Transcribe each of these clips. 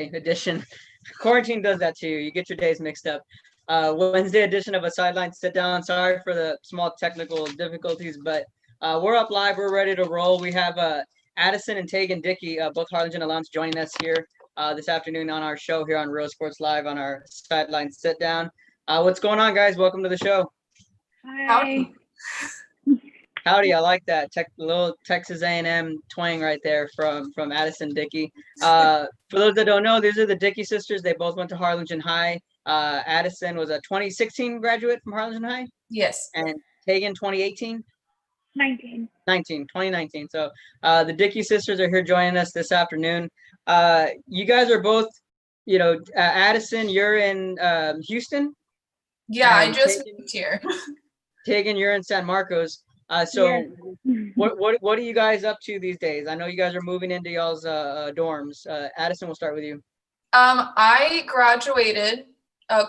edition. Quarantine does that to you. You get your days mixed up. Wednesday edition of a Sideline Sit Down. Sorry for the small technical difficulties, but we're up live. We're ready to roll. We have Addison and Taegan Dickey, both Harlingen alums, joining us here this afternoon on our show here on Real Sports Live on our Sideline Sit Down. What's going on, guys? Welcome to the show. Hi. Howdy, I like that little Texas A&M twang right there from Addison Dickey. For those that don't know, these are the Dickey sisters. They both went to Harlingen High. Addison was a 2016 graduate from Harlingen High. Yes. And Taegan 2018? 2019. So the Dickey sisters are here joining us this afternoon. You guys are both, Addison, you're in Houston? Yeah, I just moved here. Taegan, you're in San Marcos. So what are you guys up to these days? I know you guys are moving into y'all's dorms. Addison, we'll start with you. I graduated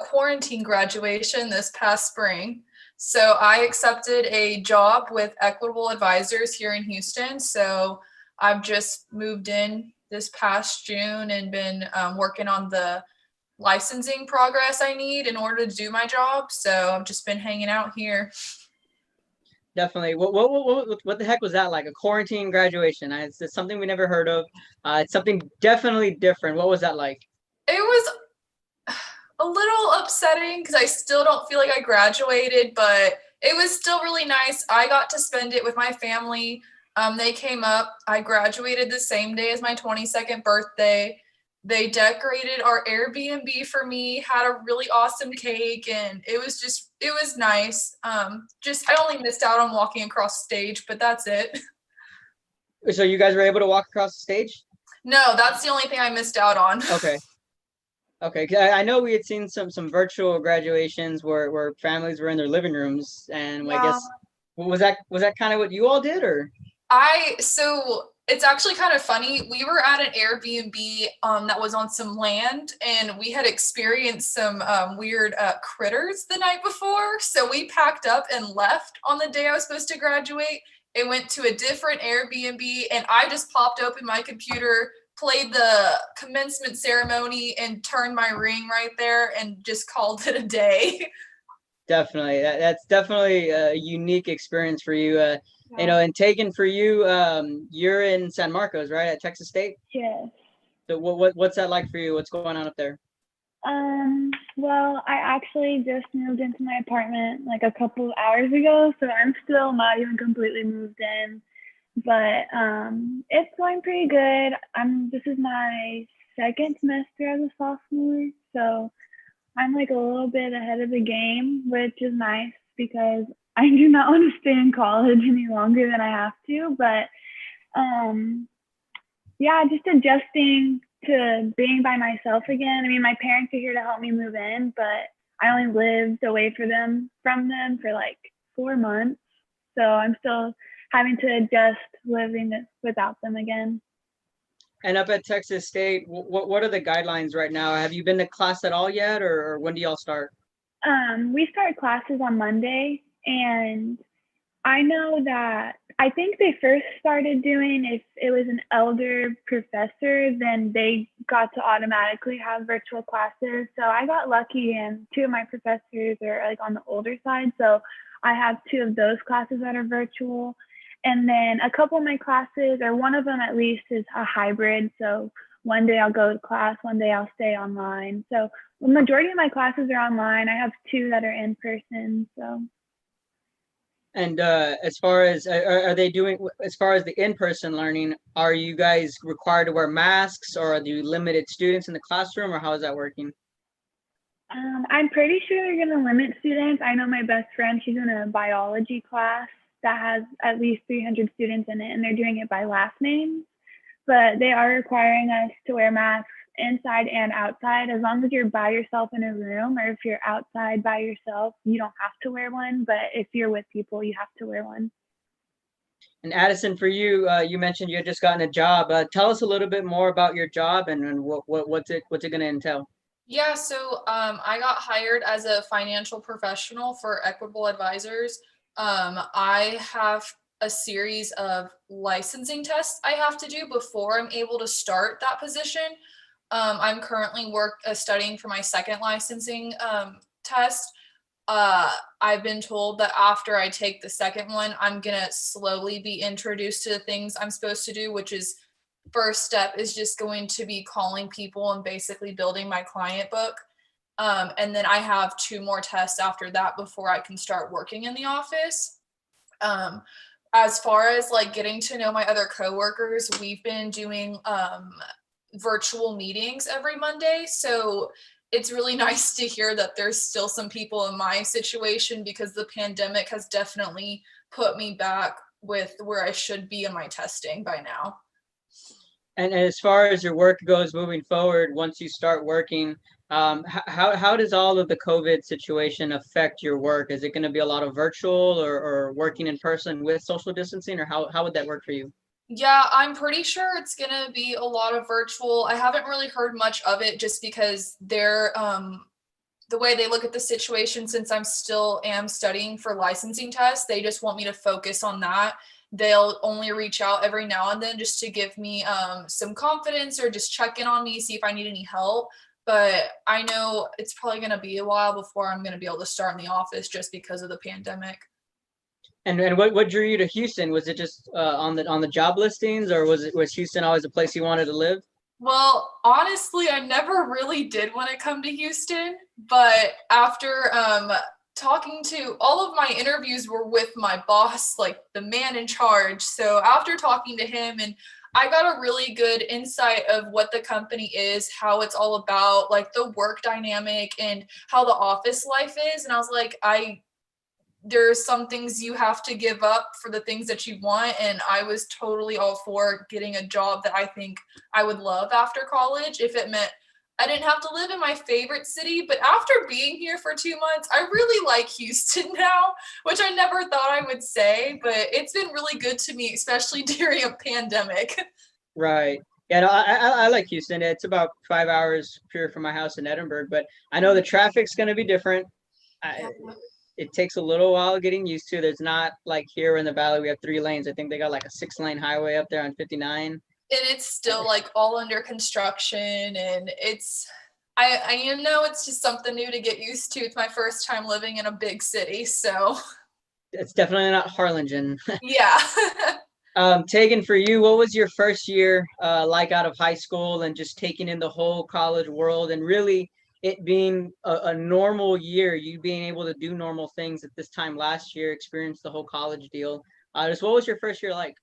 quarantine graduation this past spring. So I accepted a job with Equitable Advisors here in Houston. So I've just moved in this past June and been working on the licensing progress I need in order to do my job. So I've just been hanging out here. Definitely. What the heck was that like? A quarantine graduation? It's something we never heard of. It's something definitely different. What was that like? It was a little upsetting because I still don't feel like I graduated, but it was still really nice. I got to spend it with my family. They came up. I graduated the same day as my 22nd birthday. They decorated our Airbnb for me, had a really awesome cake, and it was nice. I only missed out on walking across the stage, but that's it. So you guys were able to walk across the stage? No, that's the only thing I missed out on. Okay. I know we had seen some virtual graduations where families were in their living rooms, and I guess was that kind of what you all did, or? So it's actually kind of funny. We were at an Airbnb that was on some land, and we had experienced some weird critters the night before. So we packed up and left on the day I was supposed to graduate. It went to a different Airbnb, and I just popped open my computer, played the commencement ceremony, and turned my ring right there and just called it a day. Definitely. That's definitely a unique experience for you. And Taegan, for you, you're in San Marcos, right, at Texas State? Yes. So what's that like for you? What's going on up there? Well, I actually just moved into my apartment like a couple of hours ago, so I'm still not even completely moved in, but it's going pretty good. This is my second semester as a sophomore, so I'm like a little bit ahead of the game, which is nice because I do not want to stay in college any longer than I have to, but just adjusting to being by myself again. I mean, my parents are here to help me move in, but I only lived away from them for like 4 months. So I'm still having to adjust living without them again. And up at Texas State, what are the guidelines right now? Have you been to class at all yet, or when do y'all start? We start classes on Monday, and I know that I think they first started doing, if it was an elder professor, then they got to automatically have virtual classes. So I got lucky, and 2 of my professors are like on the older side. So I have 2 of those classes that are virtual. And then a couple of my classes, or one of them at least, is a hybrid. So one day I'll go to class, one day I'll stay online. So the majority of my classes are online. I have 2 that are in person. So. And as far as are they doing, as far as the in-person learning, are you guys required to wear masks, or are you limited students in the classroom, or how is that working? I'm pretty sure they're going to limit students. I know my best friend, she's in a biology class that has at least 300 students in it, and they're doing it by last names. But they are requiring us to wear masks inside and outside. As long as you're by yourself in a room, or if you're outside by yourself, you don't have to wear one. But if you're with people, you have to wear one. And Addison, for you, you mentioned you had just gotten a job. Tell us a little bit more about your job and what's it going to entail. Yeah, so I got hired as a financial professional for Equitable Advisors. I have a series of licensing tests I have to do before I'm able to start that position. I'm currently studying for my second licensing test. I've been told that after I take the second one, I'm gonna slowly be introduced to the things I'm supposed to do, which is first step is just going to be calling people and basically building my client book. And then I have 2 more tests after that before I can start working in the office. As far as like getting to know my other coworkers, we've been doing virtual meetings every Monday. So it's really nice to hear that there's still some people in my situation, because the pandemic has definitely put me back with where I should be in my testing by now. And as far as your work goes moving forward, once you start working, how does all of the COVID situation affect your work? Is it going to be a lot of virtual or working in person with social distancing, or how would that work for you? Yeah, I'm pretty sure it's gonna be a lot of virtual. I haven't really heard much of it just because they're the way they look at the situation, since I'm still am studying for licensing tests, they just want me to focus on that. They'll only reach out every now and then just to give me some confidence or just check in on me, see if I need any help. But I know it's probably gonna be a while before I'm gonna be able to start in the office just because of the pandemic. And what drew you to Houston? Was it just on the job listings, or was Houston always a place you wanted to live? Well, honestly, I never really did want to come to Houston, but after talking to all of my interviews were with my boss, like the man in charge. So after talking to him, and I got a really good insight of what the company is, how it's all about, like the work dynamic and how the office life is. And I was like, there's some things you have to give up for the things that you want. And I was totally all for getting a job that I think I would love after college, if it meant I didn't have to live in my favorite city. But after being here for 2 months, I really like Houston now, which I never thought I would say, but it's been really good to me, especially during a pandemic. Right. Yeah, no, I like Houston. It's about 5 hours here from my house in Edinburgh, but I know the traffic's going to be different. I, it takes a little while getting used to. There's not like here in the valley, we have 3 lanes. I think they got like a 6-lane highway up there on 59. And it's still like all under construction, and I know it's just something new to get used to. It's my first time living in a big city, so It's definitely not Harlingen. yeah. Taegan, for you, what was your first year like out of high school, and just taking in the whole college world, and really it being a normal year, you being able to do normal things at this time last year, experience the whole college deal. Just what was your first year like?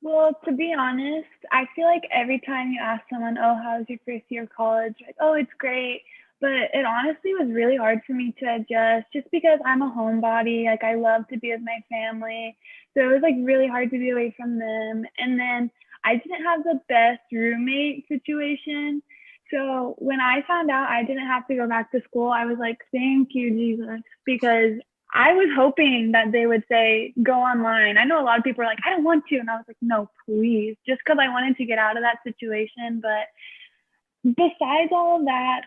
Well, to be honest, I feel like every time you ask someone, oh, how was your first year of college? Like, oh, it's great. But it honestly was really hard for me to adjust just because I'm a homebody. Like, I love to be with my family. So it was like really hard to be away from them. And then I didn't have the best roommate situation. So when I found out I didn't have to go back to school, I was like, thank you, Jesus, because I was hoping that they would say, go online. I know a lot of people are like, I don't want to. And I was like, no, please, just because I wanted to get out of that situation. But besides all of that,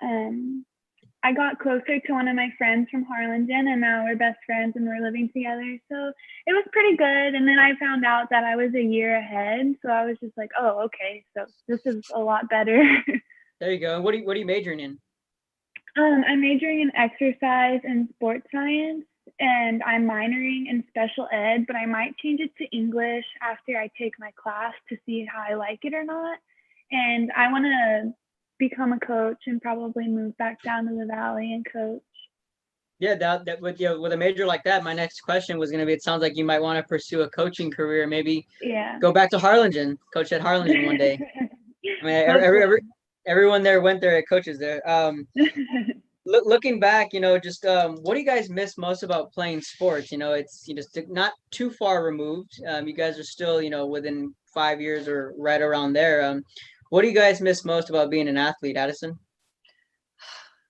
I got closer to one of my friends from Harlingen, and now we're best friends and we're living together. So it was pretty good. And then I found out that I was a year ahead. So I was just like, oh, okay. So this is a lot better. There you go. What are you majoring in? I'm majoring in exercise and sports science, and I'm minoring in special ed, but I might change it to English after I take my class to see how I like it or not. And I want to become a coach and probably move back down to the valley and coach. Yeah, that with with a major like that, my next question was going to be, it sounds like you might want to pursue a coaching career, maybe Yeah. go back to Harlingen, coach at Harlingen one day. I mean, everyone there went there at coaches there. Looking back, just what do you guys miss most about playing sports? It's not too far removed. You guys are still within 5 years or right around there. What do you guys miss most about being an athlete, Addison?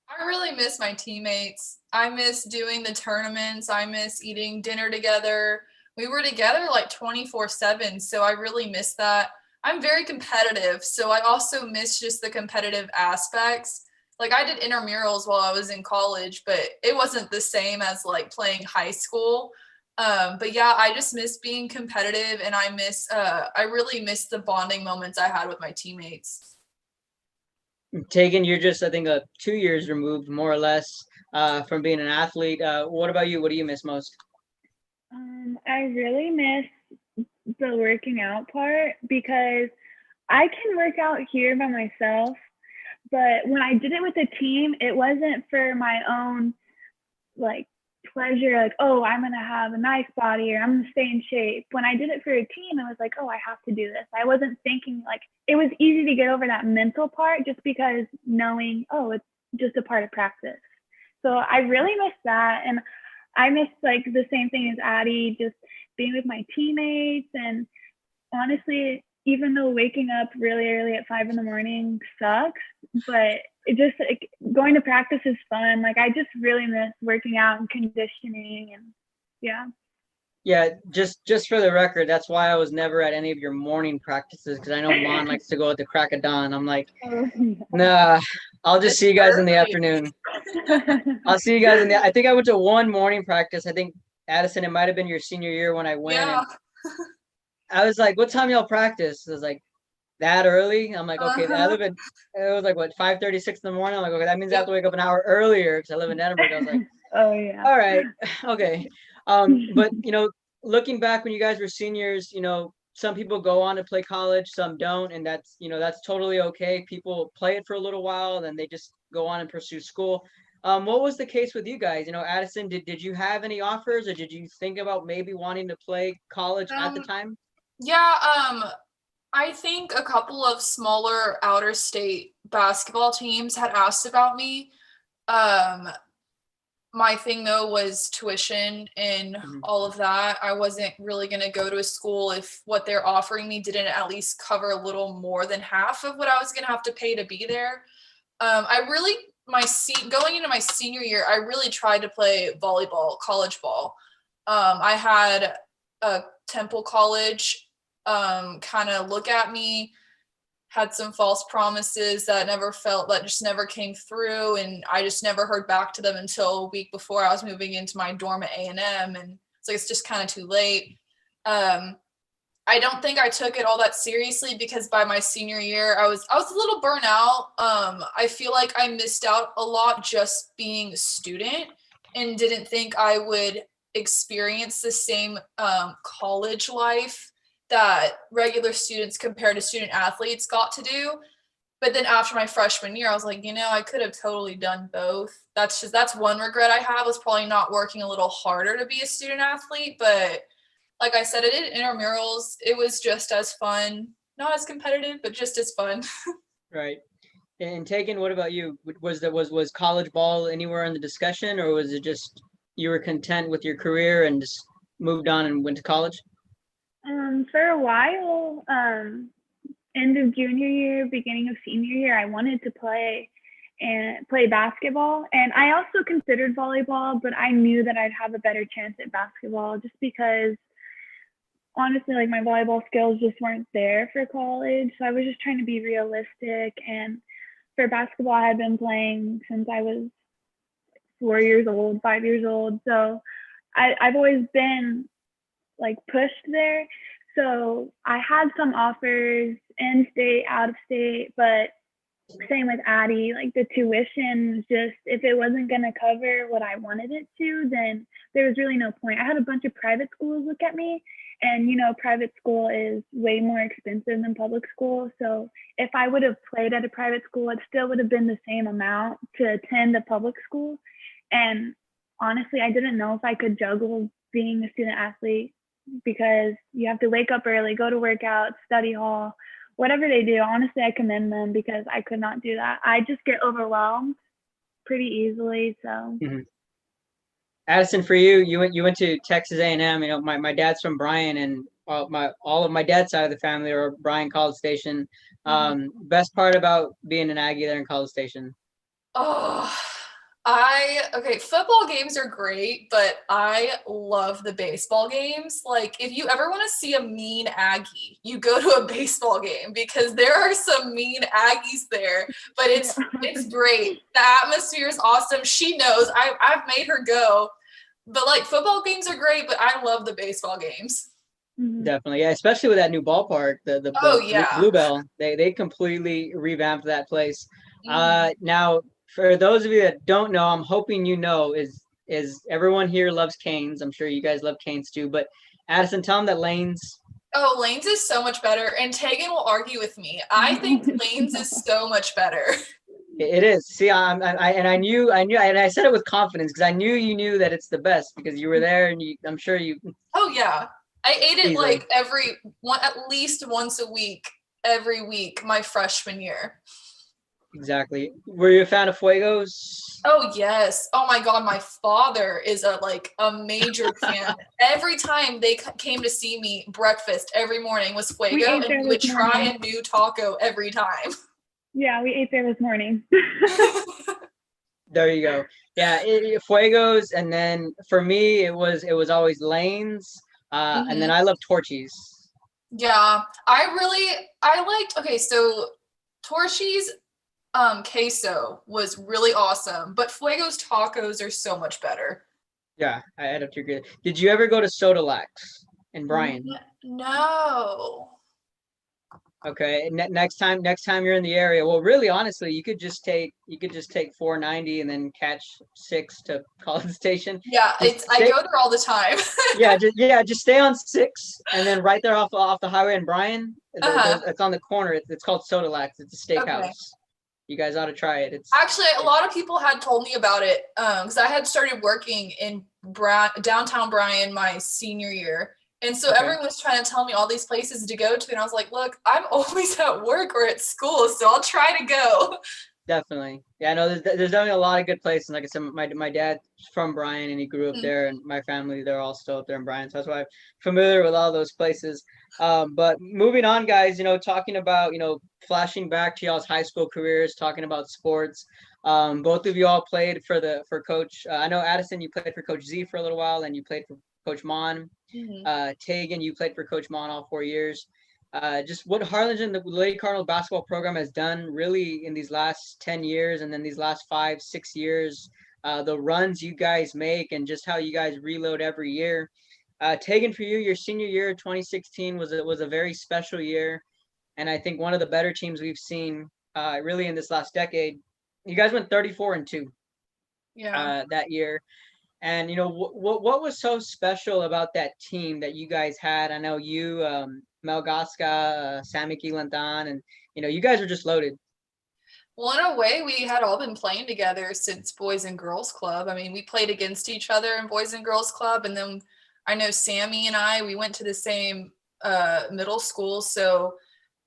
I really miss my teammates. I miss doing the tournaments. I miss eating dinner together. We were together like 24/7, so I really miss that. I'm very competitive, so I also miss just the competitive aspects. Like I did intramurals while I was in college, but it wasn't the same as like playing high school. But yeah, I just miss being competitive, and I really miss the bonding moments I had with my teammates. Taegan, you're just, I think, 2 years removed, more or less, from being an athlete. What about you? What do you miss most? I really miss the working out part because I can work out here by myself, but when I did it with a team, it wasn't for my own like pleasure, like, oh, I'm gonna have a nice body or I'm gonna stay in shape. When I did it for a team, it was like, oh, I have to do this. I wasn't thinking like it was easy to get over that mental part just because knowing, oh, it's just a part of practice. So I really miss that. And I miss like the same thing as Addie, just being with my teammates. And honestly, even though waking up really early at 5 in the morning sucks, but it just like going to practice is fun. Like I just really miss working out and conditioning and yeah. Yeah, just for the record, that's why I was never at any of your morning practices because I know Mon likes to go at the crack of dawn. I'm like, nah, I'll just see you guys in the afternoon. I'll see you guys in the. I think I went to one morning practice. I think Addison, it might have been your senior year when I went, Yeah. and I was like, "What time y'all practice?" I was like, "That early?" I'm like, "Okay." I live in. It was like what 5:36 in the morning. I'm like, "Okay, that means I have to wake up an hour earlier because I live in Edinburgh." I was like, Oh yeah. "All right, okay." But looking back when you guys were seniors, some people go on to play college, some don't, and that's totally okay. People play it for a little while, then they just go on and pursue school. What was the case with you guys? Addison, did you have any offers, or did you think about maybe wanting to play college at the time? Yeah, I think a couple of smaller outer state basketball teams had asked about me. My thing though was tuition and all of that. I wasn't really going to go to a school if what they're offering me didn't at least cover a little more than half of what I was going to have to pay to be there. Going into my senior year, I really tried to play volleyball, college ball. I had a Temple College kind of look at me, had some false promises that just never came through, and I just never heard back to them until a week before I was moving into my dorm at A&M, and it's like it's just kind of too late. I don't think I took it all that seriously because by my senior year I was a little burnt out. I feel like I missed out a lot just being a student and didn't think I would experience the same college life that regular students compared to student athletes got to do. But then after my freshman year, I was like, I could have totally done both. That's one regret I have, was probably not working a little harder to be a student athlete. But like I said, I did intramurals. It was just as fun, not as competitive, but just as fun. Right. And Taegan, what about you? Was college ball anywhere in the discussion, or was it just you were content with your career and just moved on and went to college? For a while, end of junior year, beginning of senior year, I wanted to play basketball, and I also considered volleyball, but I knew that I'd have a better chance at basketball just because honestly, like my volleyball skills just weren't there for college. So I was just trying to be realistic. And for basketball, I had been playing since I was 4 years old, 5 years old. So I've always been like pushed there. So I had some offers in state, out of state, but same with Addie, like the tuition, just if it wasn't going to cover what I wanted it to, then there was really no point. I had a bunch of private schools look at me, and private school is way more expensive than public school. So if I would have played at a private school, it still would have been the same amount to attend a public school. And honestly, I didn't know if I could juggle being a student athlete because you have to wake up early, go to workout, study hall, whatever they do. Honestly, I commend them because I could not do that. I just get overwhelmed pretty easily. So Addison, for you, you went to Texas A&M. My dad's from Bryan, and all of my dad's side of the family are Bryan College Station. Best part about being an Aggie there in College Station? Oh, football games are great, but I love the baseball games. Like, if you ever want to see a mean Aggie, you go to a baseball game because there are some mean Aggies there, but it's great. The atmosphere is awesome. She knows. I've made her go, but like football games are great, but I love the baseball games. Definitely, yeah, especially with that new ballpark, the Oh yeah. Bluebell. They completely revamped that place. Now, for those of you that don't know, I'm hoping you know, is everyone here loves Canes. I'm sure you guys love Canes too. But Addison, tell them that Lanes. Oh, Lanes is so much better, and Taegan will argue with me. I think Lanes is so much better. It is. See, I knew, and I said it with confidence because I knew you knew that it's the best because you were there, and I'm sure you. Oh yeah, I ate it Easily. like at least once a week, every week my freshman year. Exactly. Were you a fan of Fuegos? Oh yes. Oh my God, my father is a major fan. Every time they came to see me, breakfast every morning was We Fuego, ate and there we would this try morning. a new taco every time. Yeah, we ate there this morning. There you go. Yeah, Fuegos, and then for me it was always Lanes, and then I love Torchies. Yeah, I liked. Okay, so Torchy's queso was really awesome, but Fuego's tacos are so much better. Yeah, I had to agree. Did you ever go to Sodalax in Bryan? No. Okay, next time you're in the area, well, really, honestly, you could just take 490 and then catch 6 to College Station. Yeah, I go there all the time. Just stay on 6 and then right there off the highway in Bryan. It's on the corner. It's called Sodalax. It's a steakhouse. Okay. You guys ought to try it. It's actually a lot of people had told me about it because I had started working in downtown Bryan my senior year. And so everyone was trying to tell me all these places to go to. And I was like, look, I'm always at work or at school, so I'll try to go. Definitely. Yeah, I know there's definitely a lot of good places. Like I said, my dad's from Bryan and he grew up there, and my family, they're all still up there in Bryan. So that's why I'm familiar with all those places. But moving on, guys, talking about, flashing back to y'all's high school careers, talking about sports. Both of you all played for Coach. I know Addison, you played for Coach Z for a little while, and you played for Coach Mon. Taegan, you played for Coach Mon all 4 years. Just what Harlingen, the Lady Cardinal basketball program, has done really in these last 10 years, and then these last 5-6 years, the runs you guys make, and just how you guys reload every year. Taegan, for you, your senior year, 2016, was a very special year, and I think one of the better teams we've seen really in this last decade. You guys went 34-2 that year. And what was so special about that team that you guys had? I know you, Mel Gasca, Sammy Kilantan, and you guys are just loaded. Well, in a way, we had all been playing together since Boys and Girls Club. I mean, we played against each other in Boys and Girls Club, and then I know Sammy and we went to the same middle school, so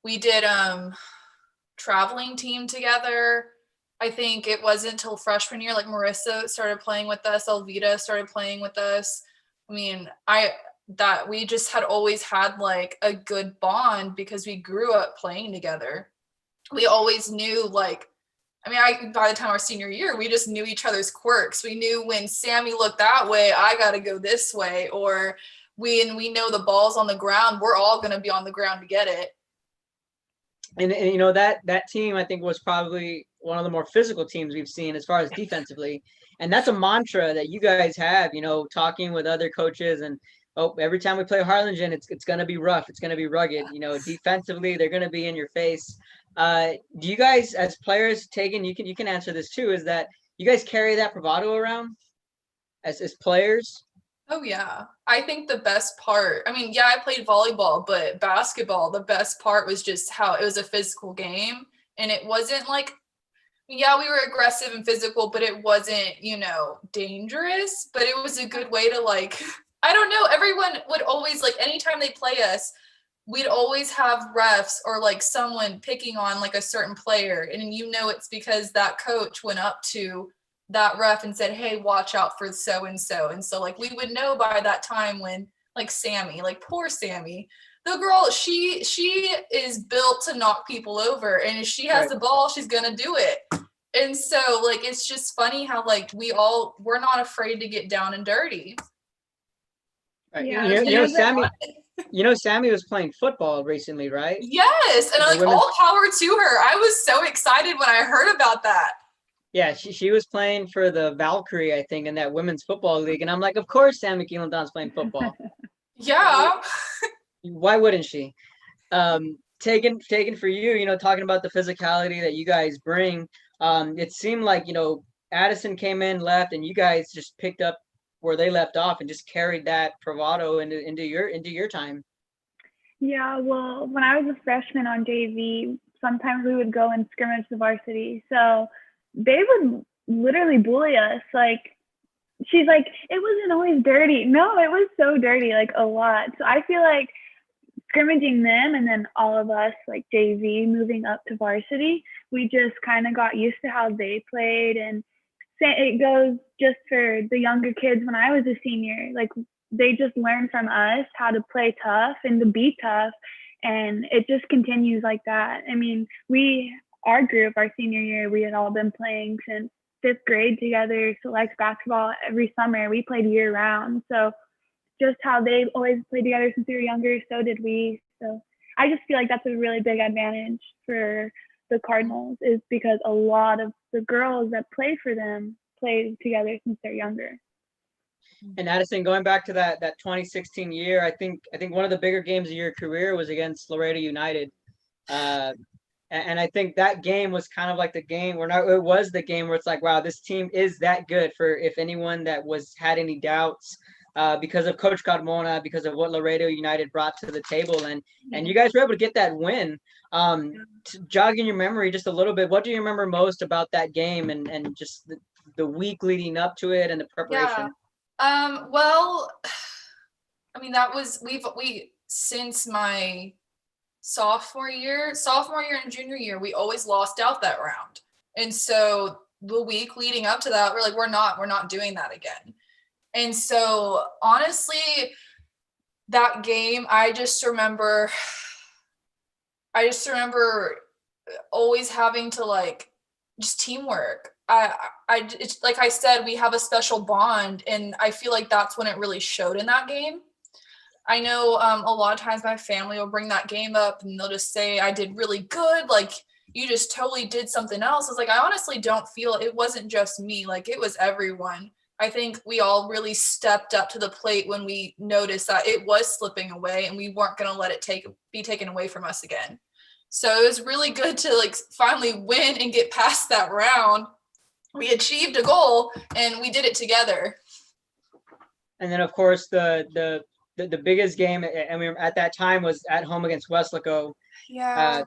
we did traveling team together. I think it wasn't until freshman year, like Marissa started playing with us, Elvita started playing with us. I mean, we just had always had like a good bond because we grew up playing together. We always knew by the time our senior year, we just knew each other's quirks. We knew when Sammy looked that way, I got to go this way, or we know the ball's on the ground, we're all going to be on the ground to get it. And that team, I think, was probably one of the more physical teams we've seen as far as defensively. And that's a mantra that you guys have, talking with other coaches, and every time we play Harlingen, it's going to be rough. It's going to be rugged. Defensively, they're going to be in your face. Do you guys, as players, Taegan, you can answer this too, is that you guys carry that bravado around as players? Oh yeah. I think the best part, I played volleyball, but basketball, the best part was just how it was a physical game. And it wasn't we were aggressive and physical, but it wasn't, dangerous, but it was a good way to I don't know. Everyone would always anytime they play us, we'd always have refs or someone picking on a certain player. And it's because that coach went up to that ref and said, hey, watch out for so-and-so. And so we would know by that time when Sammy, poor Sammy, the girl, she is built to knock people over. And if she has the ball, she's going to do it. And so it's just funny how we're not afraid to get down and dirty. Right. Sammy was playing football recently, right? Yes. And all power to her. I was so excited when I heard about that. Yeah, she was playing for the Valkyrie, I think, in that women's football league. And I'm like, of course Sammy Keelantan's playing football. Yeah. Why wouldn't she? Taegan, for you, talking about the physicality that you guys bring, It seemed like, Addison came in, left, and you guys just picked up where they left off and just carried that bravado into your time. Yeah, well, when I was a freshman on JV, sometimes we would go and scrimmage the varsity. So they would literally bully us. Like, she's like, it wasn't always dirty. No, it was so dirty, like a lot. So I feel like scrimmaging them and then all of us, like JV, moving up to varsity, we just kind of got used to how they played. And it goes just for the younger kids when I was a senior. Like, they just learned from us how to play tough and to be tough. And it just continues like that. I mean, our group, our senior year, we had all been playing since 5th grade together, select basketball every summer. We played year round. So just how they always played together since we were younger, so did we. So I just feel like that's a really big advantage for the Cardinals, is because a lot of the girls that play for them play together since they're younger. And Addison, going back to that 2016 year, I think one of the bigger games of your career was against Laredo United. And I think that game was kind of like the game where it was the game where it's like, wow, this team is that good, for if anyone that had any doubts, because of Coach Carmona, because of what Laredo United brought to the table, and you guys were able to get that win. Jogging your memory just a little bit, what do you remember most about that game and just the week leading up to it and the preparation? Well, I mean, that was we since my sophomore year and junior year, we always lost out that round. And so the week leading up to that, we're like, we're not doing that again. And so honestly, that game, I just remember always having to, like, just teamwork. It's like I said, we have a special bond, and I feel like that's when it really showed in that game. I know a lot of times my family will bring that game up and they'll just say I did really good, like you just totally did something else. I was like, I honestly don't feel it wasn't just me, like it was everyone. I think we all really stepped up to the plate when we noticed that it was slipping away and we weren't going to let it be taken away from us again. So it was really good to, like, finally win and get past that round. We achieved a goal and we did it together. And then, of course, the biggest game, I mean, at that time, was at home against Weslaco. Yeah.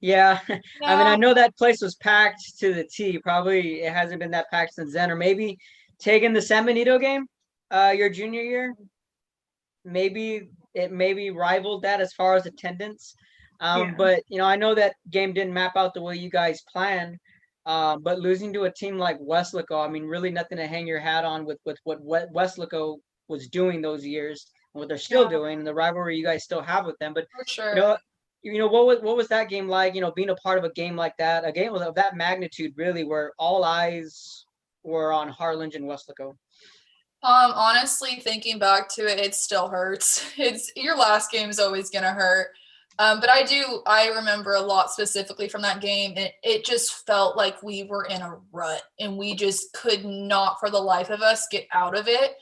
Yeah. No. I mean, I know that place was packed to the T. Probably it hasn't been that packed since then, or maybe taking the San Benito game, your junior year. Maybe it rivaled that as far as attendance. Yeah. But I know that game didn't map out the way you guys planned. But losing to a team like Weslaco, I mean, really nothing to hang your hat on with what Weslaco was doing those years and what they're still doing, and the rivalry you guys still have with them. But For sure. What was that game like? Being a part of a game like that, a game of that magnitude, really, where all eyes were on Harlingen and Weslaco. Honestly, thinking back to it, it still hurts. It's your last game is always gonna hurt. But I remember a lot specifically from that game. It just felt like we were in a rut and we just could not for the life of us get out of it.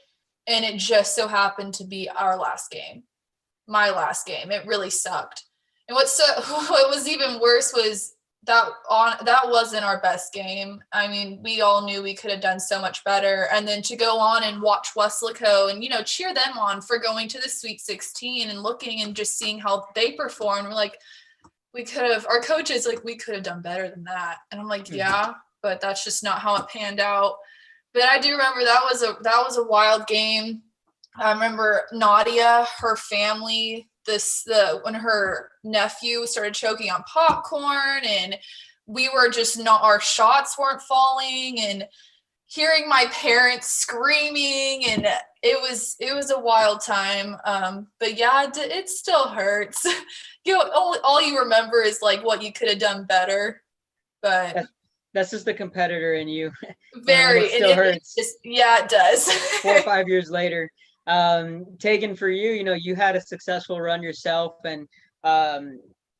And it just so happened to be our last game, my last game. It really sucked. And what was even worse was that wasn't our best game. I mean, we all knew we could have done so much better. And then to go on and watch Weslaco and, cheer them on for going to the Sweet 16 and looking and just seeing how they performed. We're like, our coach is like, we could have done better than that. And I'm like, yeah, but that's just not how it panned out. But I do remember that was a wild game. I remember Nadia, her family, when her nephew started choking on popcorn and we were just our shots weren't falling, and hearing my parents screaming, and it was a wild time. But yeah, it still hurts. All you remember is like what you could have done better, but that's just the competitor in you. Very. It still hurts. It does. 4 or 5 years later. Taegan, for you, you had a successful run yourself, and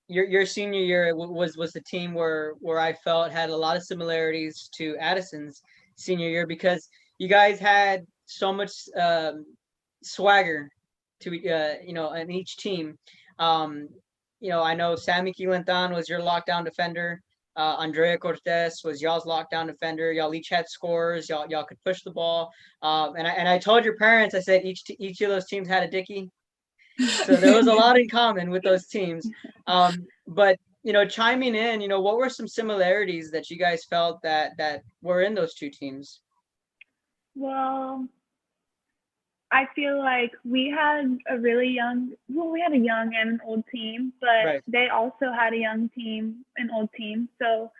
your senior year was the team where I felt had a lot of similarities to Addison's senior year, because you guys had so much swagger to in each team. I know Sammy Quilentan was your lockdown defender. Andrea Cortez was y'all's lockdown defender. Y'all each had scores. Y'all could push the ball. And I told your parents, I said each of those teams had a Dickey. So there was a lot in common with those teams. But chiming in, what were some similarities that you guys felt that were in those two teams? Well, I feel like we had a young and an old team, but Right. they also had a young team, an old team. So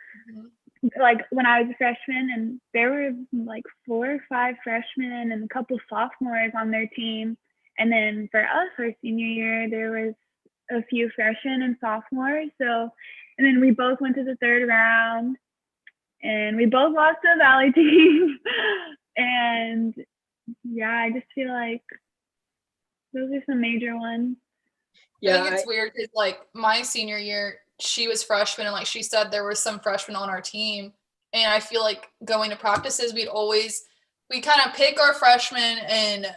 like when I was a freshman, and there were like 4 or 5 freshmen and a couple sophomores on their team. And then for us, our senior year, there was a few freshmen and sophomores. So, and then we both went to the 3rd round, and we both lost to a Valley team. And yeah, I just feel like those are some major ones. Yeah, I think it's weird because like my senior year, she was freshman, and like she said, there were some freshmen on our team. And I feel like going to practices, we kind of pick our freshmen and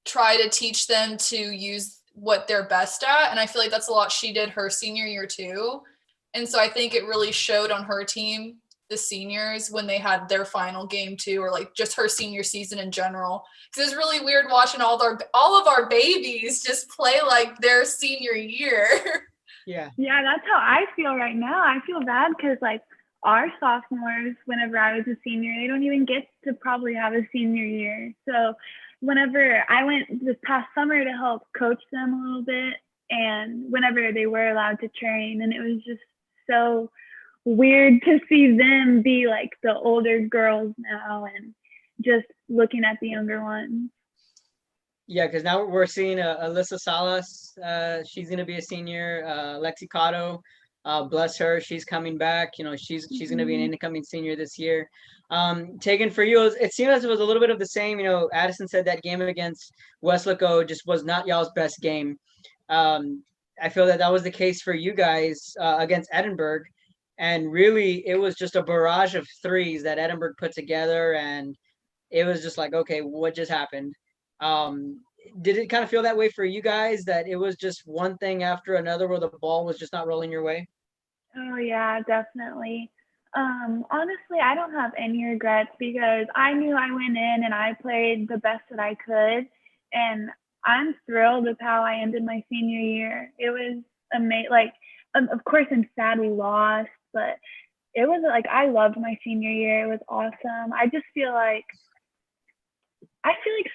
try to teach them to use what they're best at. And I feel like that's a lot she did her senior year too. And so I think it really showed on her team, the seniors, when they had their final game too, or like just her senior season in general. Because it was really weird watching all of our babies just play like their senior year. Yeah, that's how I feel right now. I feel bad because like our sophomores, whenever I was a senior, they don't even get to probably have a senior year. So whenever I went this past summer to help coach them a little bit, and whenever they were allowed to train, and it was just so weird to see them be like the older girls now and just looking at the younger ones. Yeah, because now we're seeing Alyssa Salas. She's going to be a senior. Lexi Cotto, bless her, she's coming back. She's going to be an incoming senior this year. Taegan, for you, it seemed as it was a little bit of the same. Addison said that game against Westlaco just was not y'all's best game. I feel that was the case for you guys against Edinburgh. And really, it was just a barrage of threes that Edinburgh put together. And it was just like, okay, what just happened? Did it kind of feel that way for you guys, that it was just one thing after another where the ball was just not rolling your way? Oh yeah, definitely. Honestly, I don't have any regrets because I knew I went in and I played the best that I could, and I'm thrilled with how I ended my senior year. It was amazing. Like, of course, I'm sad we lost, but it was like I loved my senior year. It was awesome. I feel like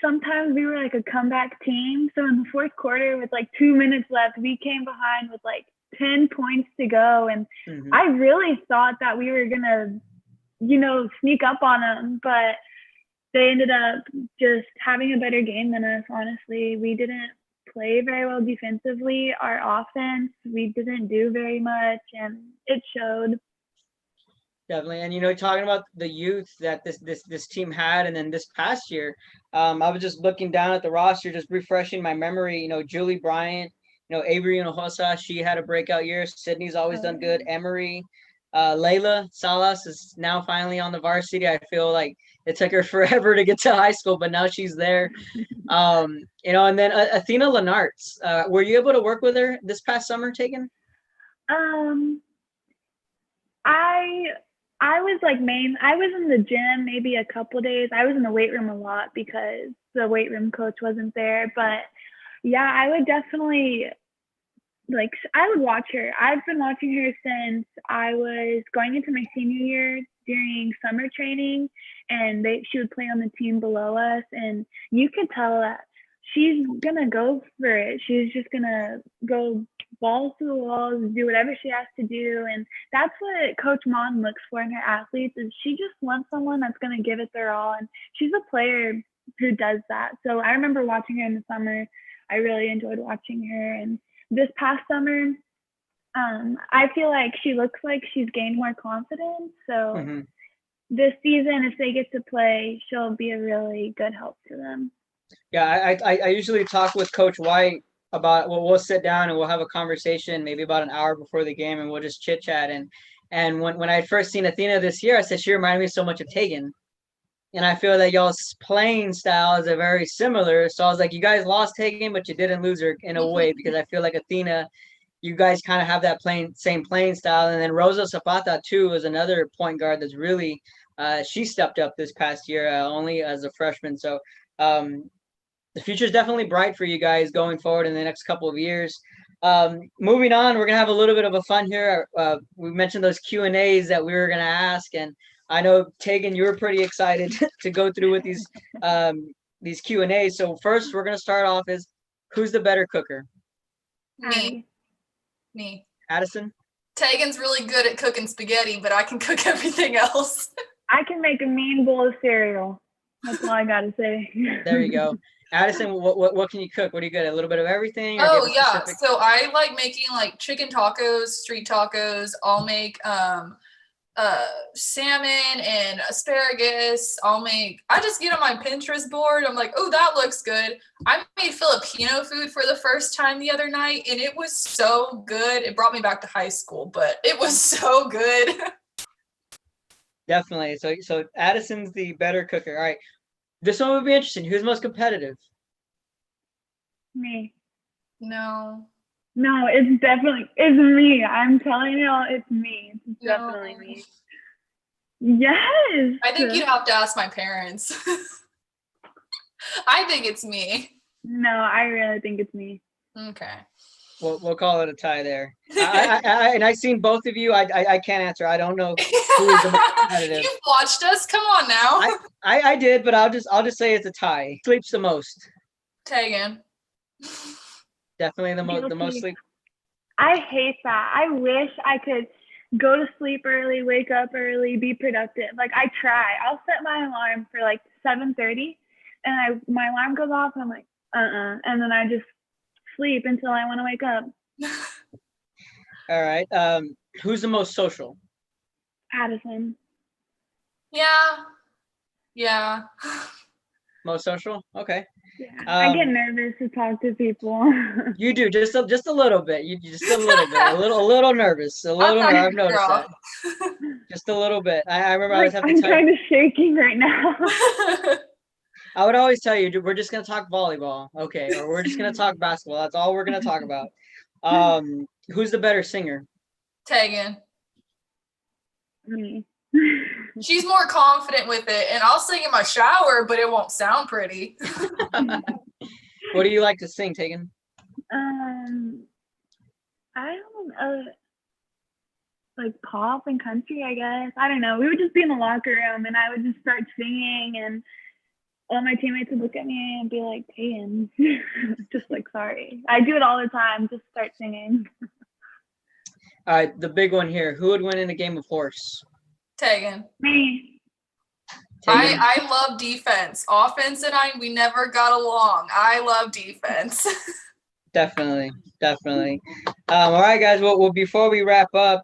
sometimes we were like a comeback team. So in the 4th quarter with like 2 minutes left, we came behind with like 10 points to go. And I really thought that we were going to, sneak up on them. But they ended up just having a better game than us, honestly. We didn't play very well defensively. Our offense, we didn't do very much, and it showed. Definitely. And talking about the youth that this team had, and then this past year, I was just looking down at the roster, just refreshing my memory. Julie Bryant, Avery Hinojosa, she had a breakout year. Sydney's always done good. Emery, Layla Salas is now finally on the varsity. I feel like it took her forever to get to high school, but now she's there. And then Athena Lenartz, were you able to work with her this past summer, Taegan? I was I was in the gym maybe a couple days. I was in the weight room a lot because the weight room coach wasn't there. But yeah, I would definitely I would watch her. I've been watching her since I was going into my senior year during summer training, and she would play on the team below us, and you could tell that she's gonna go for it. She's just gonna go balls to the walls, do whatever she has to do. And that's what Coach Mon looks for in her athletes, is she just wants someone that's going to give it their all. And she's a player who does that. So I remember watching her in the summer. I really enjoyed watching her. And this past summer, I feel like she looks like she's gained more confidence. So this season, if they get to play, she'll be a really good help to them. Yeah, I usually talk with Coach White about, we'll sit down and we'll have a conversation maybe about an hour before the game, and we'll just chit chat. And when I had first seen Athena this year, I said she reminded me so much of Taegan, and I feel that y'all's playing styles are very similar. So I was like, you guys lost Taegan, but you didn't lose her in a way, because I feel like Athena you guys kind of have that same playing style. And then Rosa Zapata too is another point guard that's really she stepped up this past year, only as a freshman. So the future is definitely bright for you guys going forward in the next couple of years. Moving on, we're gonna have a little bit of a fun here. We mentioned those Q&As that we were gonna ask, and I know Taegan, you were pretty excited to go through with these Q&As. So first, we're gonna start off is who's the better cooker? Me. Addison? Tegan's really good at cooking spaghetti, but I can cook everything else. I can make a mean bowl of cereal. That's all I gotta say. There you go. Addison, what can you cook? What are you good at? A little bit of everything? Oh yeah, so I like making like chicken tacos, street tacos. I'll make salmon and asparagus. I just get on my Pinterest board. I'm like, oh, that looks good. I made Filipino food for the first time the other night, and it was so good. It brought me back to high school, but it was so good. Definitely. So Addison's the better cooker. All right. This one would be interesting. Who's most competitive? Me. No, it's me. I'm telling you, it's me. It's definitely me. Yes. I think you'd have to ask my parents. I think it's me. No, I really think it's me. Okay. We'll call it a tie there. And I've seen both of you. I can't answer. I don't know who is the most competitive. You've watched us. Come on now. I did, but I'll just say it's a tie. Sleeps the most. Taegan. Definitely the most sleep. I hate that. I wish I could go to sleep early, wake up early, be productive. Like I try. I'll set my alarm for like 7:30, and my alarm goes off, and I'm like, and then I just sleep until I want to wake up. All right. Who's the most social? Addison. Yeah. Most social? Okay. Yeah. I get nervous to talk to people. You do just a little bit. You just a little bit. A little nervous. I've noticed that. Just a little bit. I remember I was having I'm kind of shaking right now. I would always tell you, we're just gonna talk volleyball, okay, or we're just gonna talk basketball. That's all we're gonna talk about. Who's the better singer? Taegan. Me. She's more confident with it, and I'll sing in my shower, but it won't sound pretty. What do you like to sing, Taegan? I don't like pop and country, I guess. I don't know. We would just be in the locker room, and I would just start singing, and all my teammates would look at me and be like, Taegan, just like, sorry. I do it all the time, just start singing. All right, the big one here. Who would win in a game of horse? Taegan. Me. Taegan. I love defense. Offense and we never got along. I love defense. Definitely. All right, guys. Well, before we wrap up,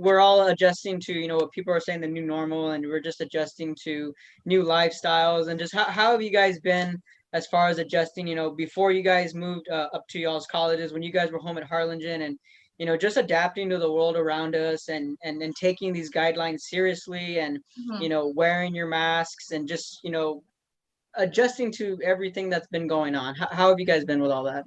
we're all adjusting to, what people are saying, the new normal, and we're just adjusting to new lifestyles. And just how have you guys been as far as adjusting, before you guys moved up to y'all's colleges, when you guys were home at Harlingen, and, just adapting to the world around us and taking these guidelines seriously, and, wearing your masks, and just, adjusting to everything that's been going on. How have you guys been with all that?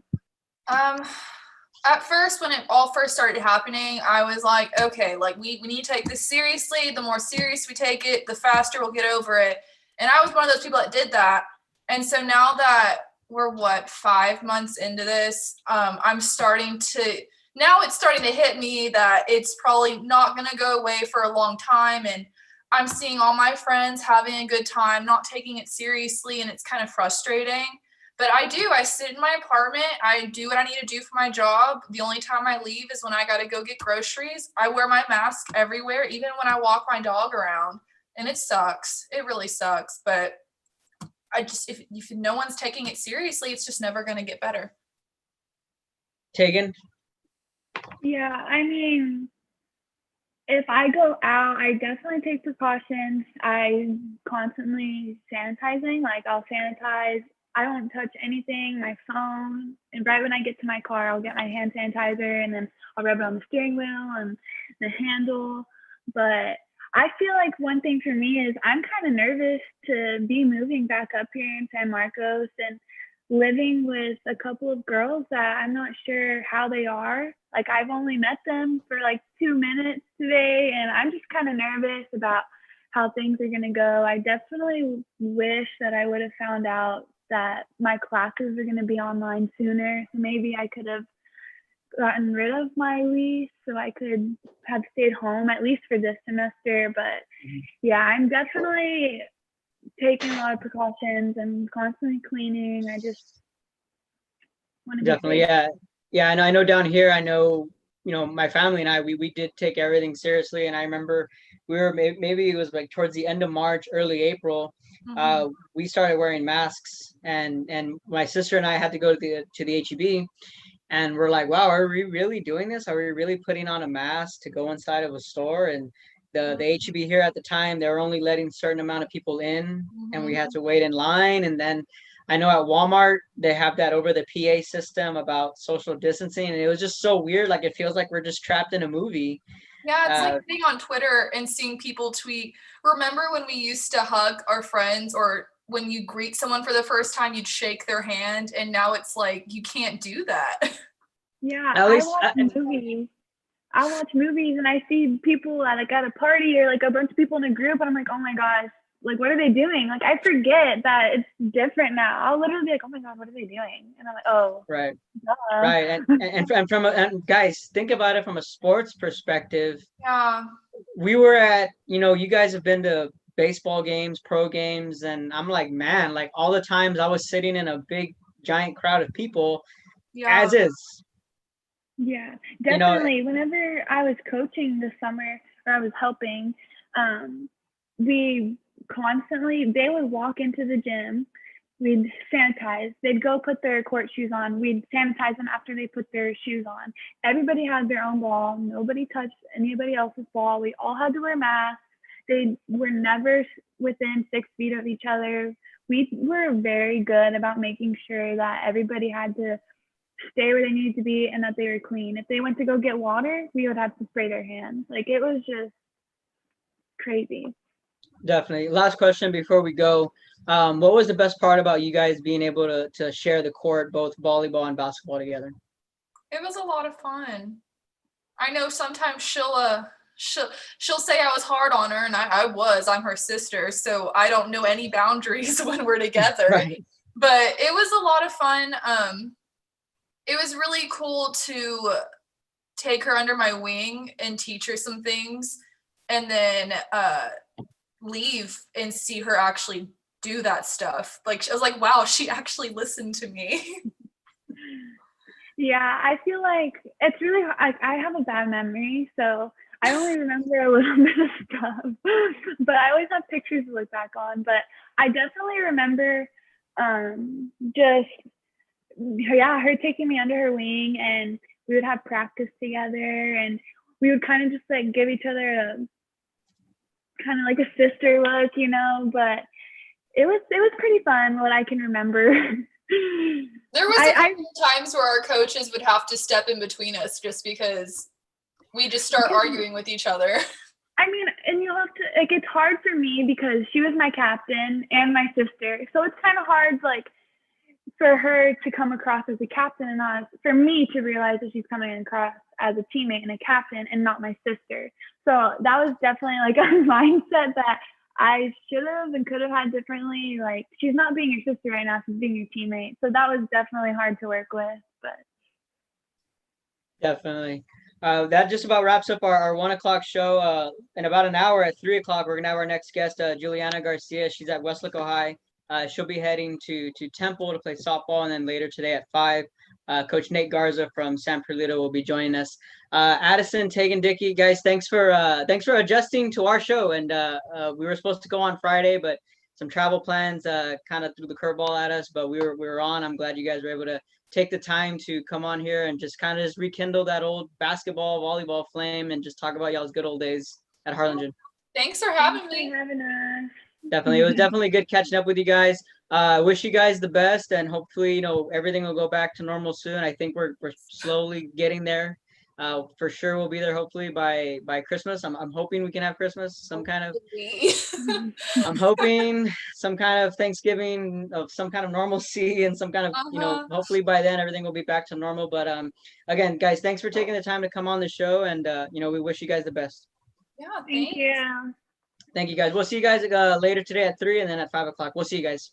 At first, when it all first started happening, I was like, okay, like we need to take this seriously. The more serious we take it, the faster we'll get over it. And I was one of those people that did that. And so now that we're 5 months into this, it's starting to hit me that it's probably not going to go away for a long time. And I'm seeing all my friends having a good time, not taking it seriously. And it's kind of frustrating. But I sit in my apartment. I do what I need to do for my job. The only time I leave is when I got to go get groceries. I wear my mask everywhere, even when I walk my dog around. And it sucks. It really sucks. But if no one's taking it seriously, it's just never going to get better. Taegan? Yeah, I mean, if I go out, I definitely take precautions. I'm constantly sanitizing. Like, I'll sanitize. I don't touch anything, my phone. And right when I get to my car, I'll get my hand sanitizer, and then I'll rub it on the steering wheel and the handle. But I feel like one thing for me is I'm kind of nervous to be moving back up here in San Marcos. And living with a couple of girls that I'm not sure how they are. Like, I've only met them for like 2 minutes today, and I'm just kind of nervous about how things are going to go. I definitely wish that I would have found out that my classes are going to be online sooner. So maybe I could have gotten rid of my lease so I could have stayed home at least for this semester. But yeah, I'm definitely taking a lot of precautions and constantly cleaning. I just want to be Definitely, safe. yeah. And I know down here, I know, my family and I, we did take everything seriously. And I remember we were maybe it was like towards the end of March, early April. We started wearing masks, and my sister and I had to go to the HEB, and we're like, wow, are we really doing this? Are we really putting on a mask to go inside of a store? And the HEB here at the time, they were only letting a certain amount of people in, and we had to wait in line. And then I know at Walmart, they have that over the PA system about social distancing. And it was just so weird. Like, it feels like we're just trapped in a movie. Yeah, it's like being on Twitter and seeing people tweet. Remember when we used to hug our friends, or when you greet someone for the first time, you'd shake their hand, and now it's like you can't do that. Yeah, At I least watch movies. I watch movies and I see people at a party, or like a bunch of people in a group, and I'm like, oh my gosh, like, what are they doing? Like, I forget that it's different now. I'll literally be like, oh my God, what are they doing? And I'm like, oh, right. duh. Right. And guys, think about it from a sports perspective. Yeah. We were at, you guys have been to baseball games, pro games, and I'm like, man, like all the times I was sitting in a big giant crowd of people as is. Yeah, definitely. Whenever I was coaching this summer, or I was helping, we constantly, they would walk into the gym, we'd sanitize, they'd go put their court shoes on, we'd sanitize them after they put their shoes on. Everybody had their own ball, nobody touched anybody else's ball, we all had to wear masks, they were never within 6 feet of each other. We were very good about making sure that everybody had to stay where they needed to be and that they were clean. If they went to go get water, we would have to spray their hands. Like, it was just crazy. Definitely. Last question before we go. What was the best part about you guys being able to share the court, both volleyball and basketball together? It was a lot of fun. I know sometimes she'll say I was hard on her, and I'm her sister, so I don't know any boundaries when we're together. Right. But it was a lot of fun. It was really cool to take her under my wing and teach her some things, and then leave and see her actually do that stuff. Like, I was like, wow, she actually listened to me. Yeah, I feel like it's really, I have a bad memory, so I only remember a little bit of stuff, but I always have pictures to look back on. But I definitely remember her taking me under her wing, and we would have practice together, and we would kind of just like give each other a kind of like a sister look, but it was pretty fun, what I can remember. There was a couple of times where our coaches would have to step in between us just because we just start arguing with each other. I mean, and you'll have to, like, it's hard for me because she was my captain and my sister, so it's kind of hard, like, for her to come across as a captain and not for me to realize that she's coming across as a teammate and a captain and not my sister. So that was definitely like a mindset that I should have and could have had differently. Like, she's not being your sister right now, she's being your teammate. So that was definitely hard to work with, but. Definitely. That just about wraps up our 1 o'clock show. In about an hour at 3 o'clock, we're gonna have our next guest, Juliana Garcia. She's at Westlake High. She'll be heading to Temple to play softball, and then later today at 5, Coach Nate Garza from San Perlito will be joining us. Addison, Taegan Dickey, guys, thanks for adjusting to our show. And we were supposed to go on Friday, but some travel plans kind of threw the curveball at us. But we were on. I'm glad you guys were able to take the time to come on here and just kind of rekindle that old basketball, volleyball flame, and just talk about y'all's good old days at Harlingen. Thanks for having me. Thanks for having us. Definitely. It was definitely good catching up with you guys. Wish you guys the best, and hopefully, everything will go back to normal soon. I think we're slowly getting there. For sure we'll be there hopefully by Christmas. I'm hoping we can have Christmas, some kind of, I'm hoping some kind of Thanksgiving of some kind of normalcy and some kind of, hopefully by then everything will be back to normal. But again, guys, thanks for taking the time to come on the show, and we wish you guys the best. Yeah, Thank you. Thank you guys. We'll see you guys later today at 3 and then at 5 o'clock. We'll see you guys.